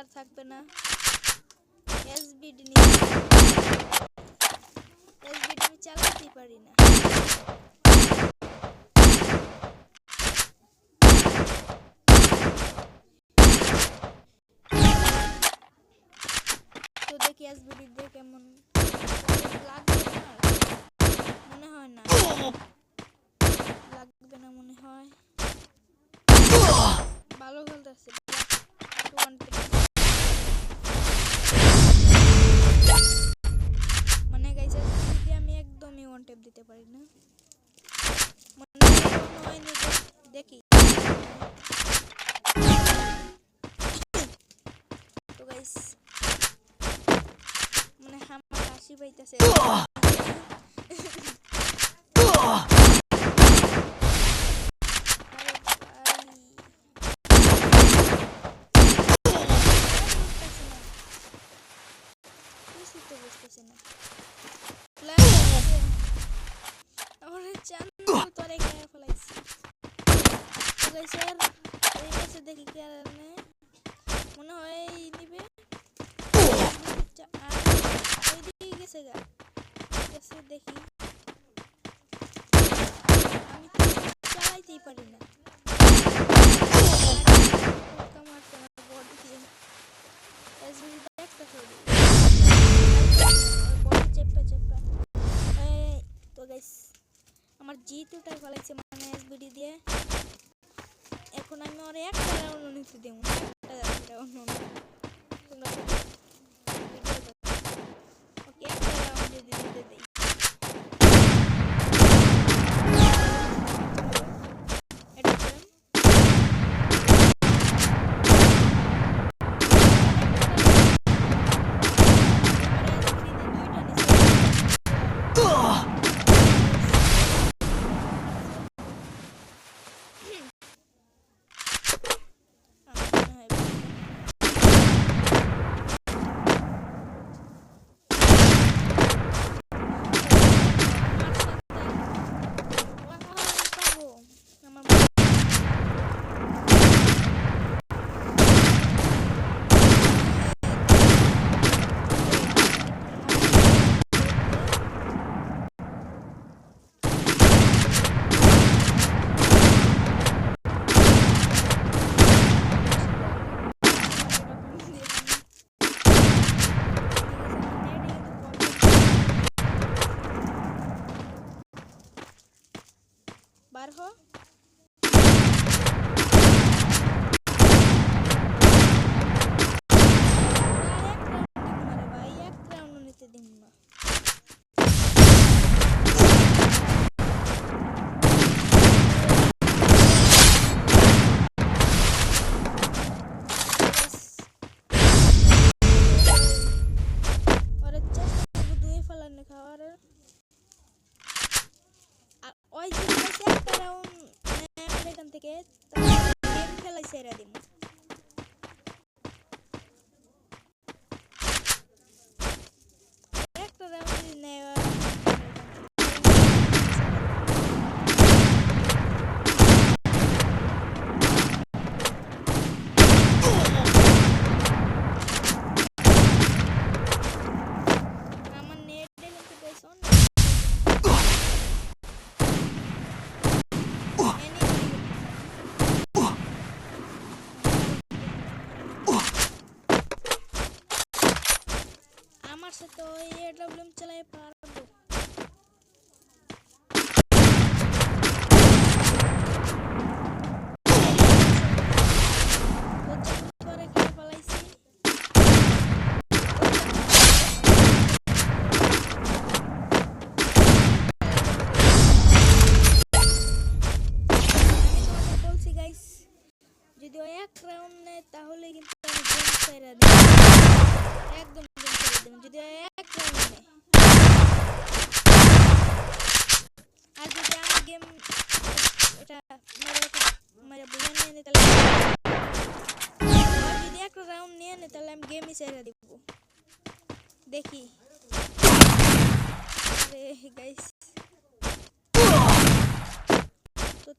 আর থাকবে না। এসবিডি নিয়ে এসবিডি আমি চালাতেই পারি না। তো দেখি এসবিডি দিয়ে কেমন লাগবে না, মনে হয় না লাগবে না, মনে হয় ভালো খেলতেছে। মানে গাইস এসবিডি আমি একদমই ওয়ান ট্যাপ দিতে পারি না, মনে হয় না। দেখি তো গাইস মানে আমার হাসি পাইতেছে। বুঝতেছি না আমার চ্যানেল তো রেখে ফেলাইছি। তো গাইস এই কাছে দেখি কারণে মনে হয় নিবে আর ওইদিকে গেছে গা। ঠিক আছে দেখি, আমি চালাইতেই পারি না। তো গাইস আমার জিতুটা ফেলাইছে মানে এসবিডি দিয়ে। এখন আমি ওর একটা রাউন্ড নিতে দেব, একটা রাউন্ড তোমরা ভিডিও দেখো। ওকে একটা রাউন্ড যদি দিতে দেই এটা বার হ। ভাই এক রাউন্ড নিতে দিন না। ওরে চেষ্টা করবো দুই ফেলানো খাওয়ার। ওই যে একটা রাউন্ড এখান থেকে গেম খেলাই সেরা দিন। একটা রাউন্ড নেওয়া আমার নেট কিন্তু পেছন আমার সাথে ওই এডব্লিউএম চালাই পারবো। যদি ওই এক রাউন্ড নেয় তাহলে কিন্তু আমি গেম ছেড়ে দেব, একদম গেম ছেড়ে দেব যদি এক রাউন্ড নেয়। আর যদি আমি গেম এটা মেরে বুঝে নিয়ে নিই তাহলে, আর যদি এক রাউন্ড নিয়ে নিই তাহলে আমি গেমই ছেড়ে দেব। দেখি আরে গাইস তো